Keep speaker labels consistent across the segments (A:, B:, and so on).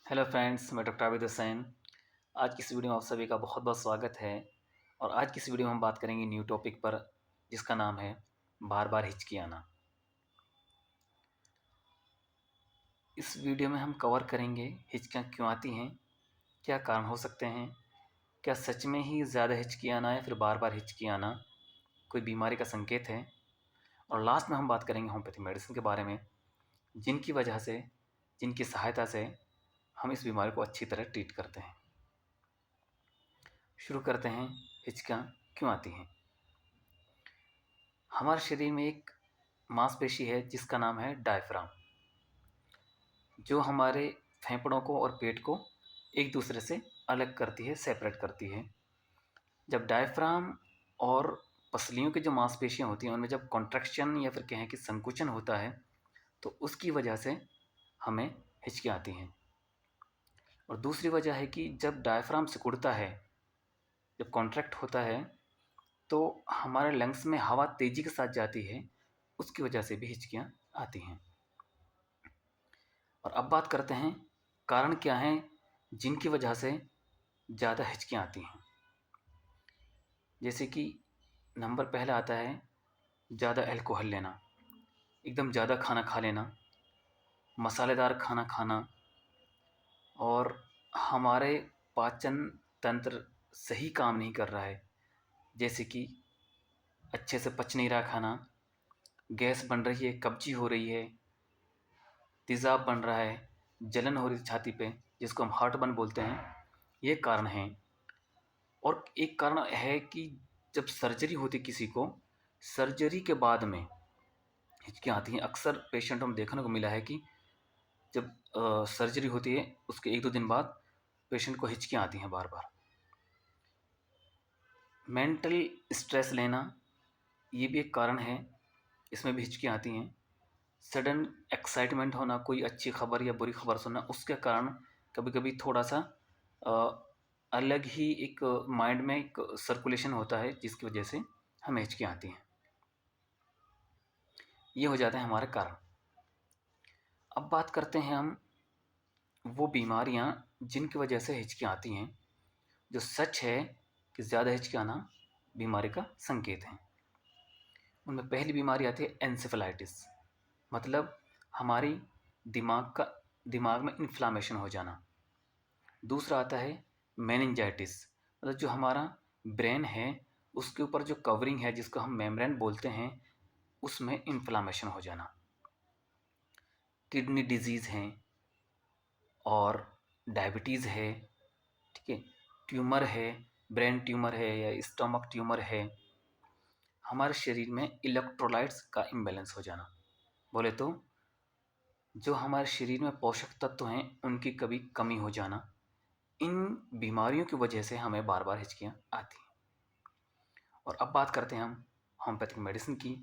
A: Hello friends, मैं doctor Abid Hussain. आज की इस वीडियो में आप सभी का बहुत बहुत स्वागत है। और आज की इस वीडियो में हम बात करेंगे न्यू टॉपिक पर, जिसका नाम है बार बार हिचकी आना। इस वीडियो में हम कवर करेंगे हिचकियाँ क्यों आती हैं, क्या कारण हो सकते हैं, क्या सच में ही ज़्यादा हिचकी आना या फिर बार बार हिचकी आना कोई बीमारी का संकेत है। और लास्ट में हम बात करेंगे होम्योपैथिक मेडिसिन के बारे में, जिनकी वजह से, जिनकी सहायता से हम इस बीमारी को अच्छी तरह ट्रीट करते हैं। शुरू करते हैं, हिचकियाँ क्यों आती हैं। हमारे शरीर में एक मांसपेशी है जिसका नाम है डायफ्राम, जो हमारे फेफड़ों को और पेट को एक दूसरे से अलग करती है, सेपरेट करती है। जब डायफ्राम और पसलियों की जो मांसपेशियां होती हैं उनमें जब कॉन्ट्रैक्शन या फिर कहें कि संकुचन होता है, तो उसकी वजह से हमें हिचकी आती हैं। और दूसरी वजह है कि जब डायफ्राम सिकुड़ता है, जब कॉन्ट्रैक्ट होता है, तो हमारे लंग्स में हवा तेज़ी के साथ जाती है, उसकी वजह से भी हिचकियाँ आती हैं। और अब बात करते हैं कारण क्या हैं जिनकी वजह से ज़्यादा हिचकियाँ आती हैं। जैसे कि नंबर पहला आता है ज़्यादा अल्कोहल लेना, एकदम ज़्यादा खाना खा लेना, मसालेदार खाना खाना, और हमारे पाचन तंत्र सही काम नहीं कर रहा है, जैसे कि अच्छे से पच नहीं रहा खाना, गैस बन रही है, कब्जी हो रही है, तेज़ाब बन रहा है, जलन हो रही है छाती पे, जिसको हम हार्टबर्न बोलते हैं। ये कारण हैं। और एक कारण है कि जब सर्जरी होती है किसी को, सर्जरी के बाद में हिचकियाँ आती हैं। अक्सर पेशेंटों में देखने को मिला है कि जब सर्जरी होती है उसके 1-2 दिन बाद पेशेंट को हिचकियाँ आती हैं बार बार। मेंटल स्ट्रेस लेना, ये भी एक कारण है, इसमें भी हिचकियाँ आती हैं। सडन एक्साइटमेंट होना, कोई अच्छी खबर या बुरी खबर सुनना, उसके कारण कभी कभी थोड़ा सा अ, अलग ही एक माइंड में एक सर्कुलेशन होता है, जिसकी वजह से हमें हिचकियाँ आती हैं। ये हो जाते हैं हमारे कारण। अब बात करते हैं हम वो बीमारियां जिनकी वजह से हिचकियाँ आती हैं, जो सच है कि ज़्यादा हिचकियाँ आना बीमारी का संकेत है। उनमें पहली बीमारी आती है एन्सेफेलाइटिस, मतलब हमारी दिमाग में इन्फ्लामेशन हो जाना। दूसरा आता है मेनिंजाइटिस, मतलब जो हमारा ब्रेन है उसके ऊपर जो कवरिंग है, जिसको हम मेम्ब्रेन बोलते हैं, उसमें इन्फ्लामेशन हो जाना। किडनी डिजीज़ हैं और डायबिटीज़ है, ठीक है, ट्यूमर है, ब्रेन ट्यूमर है या स्टमक ट्यूमर है। हमारे शरीर में इलेक्ट्रोलाइट्स का इम्बैलेंस हो जाना, बोले तो जो हमारे शरीर में पोषक तत्व हैं उनकी कभी कमी हो जाना। इन बीमारियों की वजह से हमें बार बार हिचकियाँ आती हैं। और अब बात करते हैं हम होम्योपैथिक मेडिसिन की।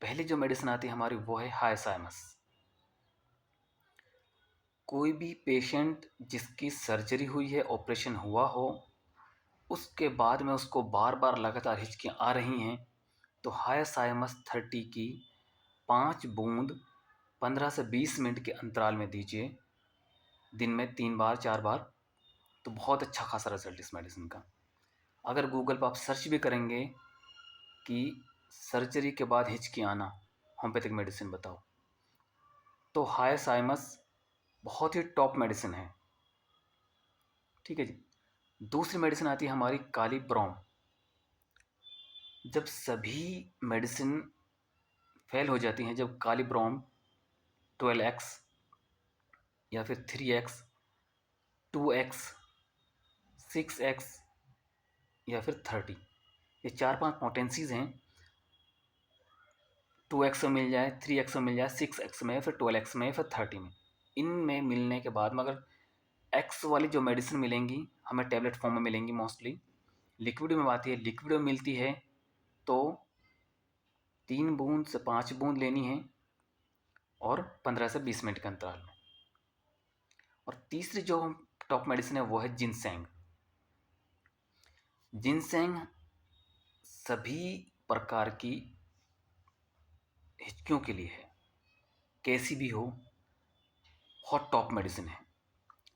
A: पहले जो मेडिसिन आती है हमारी, वो है हायसाइमस। कोई भी पेशेंट जिसकी सर्जरी हुई है, ऑपरेशन हुआ हो, उसके बाद में उसको बार बार लगातार हिचकियाँ आ रही हैं, तो हायसाइमस 30 की 5 बूंद 15 से 20 मिनट के अंतराल में दीजिए, दिन में 3 बार 4 बार, तो बहुत अच्छा खासा रिजल्ट इस मेडिसिन का। अगर गूगल पर आप सर्च भी करेंगे कि सर्जरी के बाद हिचकी आना होम्योपैथिक मेडिसिन बताओ, तो हायसाइमस बहुत ही टॉप मेडिसिन है। ठीक है जी। दूसरी मेडिसिन आती है हमारी काली ब्रोम। जब सभी मेडिसिन फेल हो जाती हैं, जब काली ब्रोम 12x या फिर 3x, 2x, 6x या फिर 30, ये 4-5 पोटेंसीज हैं। 2x में मिल जाए, 3x में मिल जाए, 6x में, फिर 12x में, फिर 30 में। इनमें मिलने के बाद मगर एक्स वाली जो मेडिसिन मिलेंगी हमें टैबलेट फॉर्म में मिलेंगी, मोस्टली लिक्विड में आती है। लिक्विड में मिलती है तो 3 बूंद से 5 बूंद लेनी है और 15 से 20 मिनट के अंतराल में। और तीसरी जो टॉप मेडिसिन है वो है जिनसेंग। जिनसेंग सभी प्रकार की हिचकियों के लिए है, कैसी भी हो, बहुत टॉप मेडिसिन है।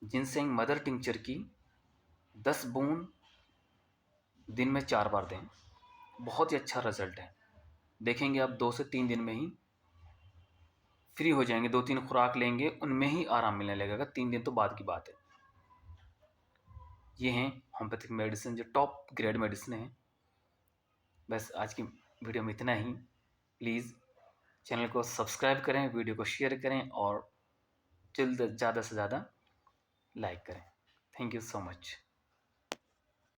A: जिनसेंग मदर टिंचर की 10 बूंद दिन में 4 बार दें, बहुत ही अच्छा रिजल्ट है। देखेंगे आप 2 से 3 दिन में ही फ्री हो जाएंगे। 2-3 खुराक लेंगे, उनमें ही आराम मिलने लगेगा। 3 दिन तो बाद की बात है। ये हैं होम्योपैथिक मेडिसिन जो टॉप ग्रेड मेडिसिन है। बस आज की वीडियो में इतना ही। प्लीज़ चैनल को सब्सक्राइब करें, वीडियो को शेयर करें और जल्द ज़्यादा से ज़्यादा लाइक करें। Thank you so much.